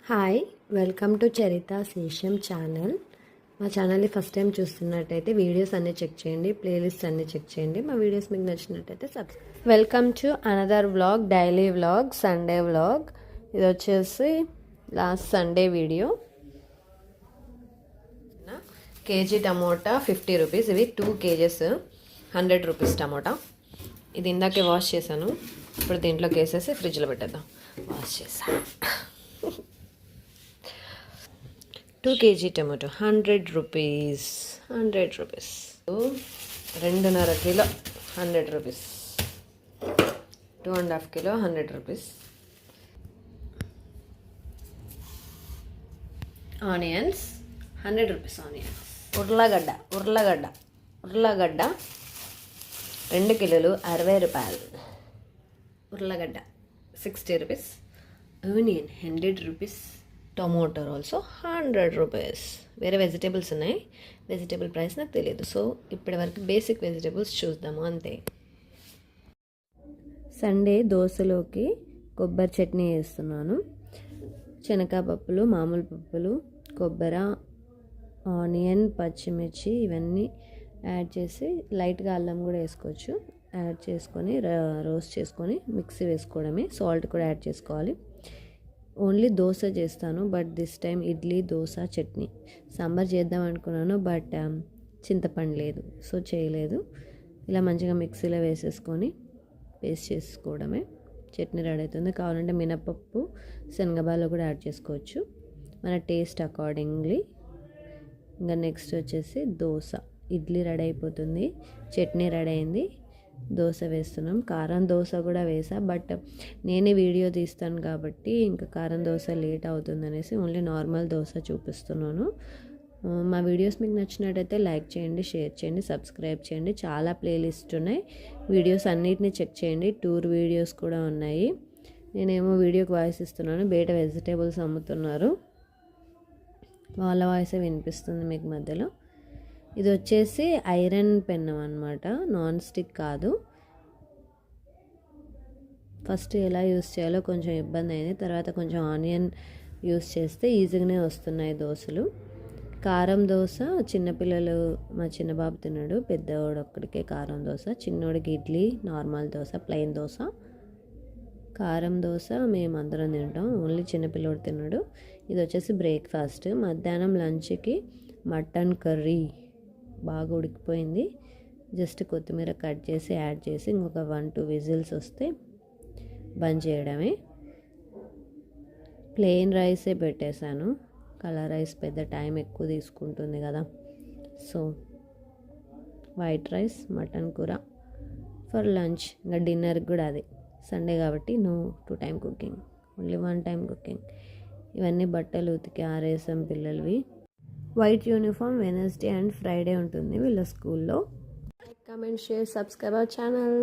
Hi, welcome to చరిత శేషం channel. మా ఛానల్ని ఫస్ట్ టైం చూస్తున్నట్టయితే వీడియోస్ అన్నీ చెక్ చేయండి, ప్లేలిస్ట్ అన్నీ చెక్ చేయండి. మా వీడియోస్ మీకు నచ్చినట్టయితే welcome to another vlog, daily vlog, Sunday vlog. ఇది వచ్చేసి last Sunday video. KG tomato 50 rupees. ఇవి 2 kgs 100 రూపీస్ టమోటా. ఇది ఇందాకే వాష్ చేశాను. ఇప్పుడు దీంట్లోకి వేసేసి ఫ్రిడ్జ్లో పెట్టేద్దాం. వాష్ చేసాను. 2 kg tomato 100 rupees. 2.5 kilo 100 rupees. 2.5 kilo 100 rupees. Onions 100 rupees. Onions. ఉర్లగడ్డ 2 కిలోలు 60 రూపాయలు. ఉర్లగడ్డ 60 rupees. Onion 100 rupees. Tomato also 100 rupees. వేరే వెజిటేబుల్స్ ఉన్నాయి, వెజిటేబుల్ ప్రైస్ నాకు తెలియదు. సో ఇప్పటి వరకు బేసిక్ వెజిటేబుల్స్ చూద్దాము అంతే. సండే దోశలోకి కొబ్బరి చట్నీ వేస్తున్నాను. శనగపప్పులు, మామూలు పప్పులు, కొబ్బరి, ఆనియన్, పచ్చిమిర్చి ఇవన్నీ యాడ్ చేసి లైట్గా అల్లం కూడా వేసుకోవచ్చు. యాడ్ చేసుకొని రోస్ట్ చేసుకొని మిక్సీ వేసుకోవడమే. సాల్ట్ కూడా యాడ్ చేసుకోవాలి. ఓన్లీ దోశ చేస్తాను, but this time idli, dosa, chutney. Sambar చేద్దాం అనుకున్నాను, బట్ చింతపండు లేదు, సో చేయలేదు. ఇలా మంచిగా మిక్సీలో వేసేసుకొని పేస్ట్ చేసుకోవడమే. చట్నీ రెడీ అవుతుంది. కావాలంటే మినపప్పు, శనగబాలు కూడా యాడ్ చేసుకోవచ్చు మన టేస్ట్ అకార్డింగ్లీ. ఇంకా నెక్స్ట్ వచ్చేసి దోశ. ఇడ్లీ రెడీ అయిపోతుంది, చట్నీ రెడీ అయింది. దోశ వేస్తున్నాం. కారం దోశ కూడా వేసా, బట్ నేనే వీడియో తీస్తాను కాబట్టి ఇంకా కారం దోశ లేట్ అవుతుందనేసి ఓన్లీ నార్మల్ దోశ చూపిస్తున్నాను. మా వీడియోస్ మీకు నచ్చినట్టయితే లైక్ చేయండి, షేర్ చేయండి, సబ్స్క్రైబ్ చేయండి. చాలా ప్లేలిస్ట్ ఉన్నాయి, వీడియోస్ అన్నిటిని చెక్ చేయండి. టూర్ వీడియోస్ కూడా ఉన్నాయి. నేనేమో వీడియోకి వాయిస్ ఇస్తున్నాను, బయట వెజిటేబుల్స్ అమ్ముతున్నారు, వాళ్ళ వాయిసే వినిపిస్తుంది మీకు మధ్యలో. ఇది వచ్చేసి ఐరన్ పెన్నం అనమాట, నాన్ స్టిక్ కాదు. ఫస్ట్ ఎలా యూస్ చేయాలో కొంచెం ఇబ్బంది అయింది, తర్వాత కొంచెం ఆనియన్ యూస్ చేస్తే ఈజీగానే వస్తున్నాయి దోశలు. కారం దోశ చిన్నపిల్లలు, మా చిన్న బాబు తిన్నాడు, పెద్దవాడు ఒక్కడికే కారం దోశ, చిన్నోడికి ఇడ్లీ, నార్మల్ దోశ, ప్లెయిన్ దోశ. కారం దోశ మేము అందరం తింటాం, ఓన్లీ చిన్నపిల్లడు తిన్నాడు. ఇది వచ్చేసి బ్రేక్ఫాస్ట్. మధ్యాహ్నం లంచ్కి మటన్ కర్రీ బాగా ఉడికిపోయింది. జస్ట్ కొత్తిమీర కట్ చేసి యాడ్ చేసి ఇంకొక 1-2 విజిల్స్ వస్తే బంద్ చేయడమే. ప్లెయిన్ రైసే పెట్టేశాను, కలర్ రైస్ పెద్ద టైం ఎక్కువ తీసుకుంటుంది కదా. సో వైట్ రైస్, మటన్ కూర ఫర్ లంచ్. ఇంకా డిన్నర్కి కూడా అది. సండే కాబట్టి no 2 time cooking, only 1 time cooking. ఇవన్నీ బట్టలు ఉతికి ఆరేసాం పిల్లలవి. White uniform Wednesday and Friday ఉంటుంది వీళ్ళ స్కూల్లో. Comment, share, subscribe our channel.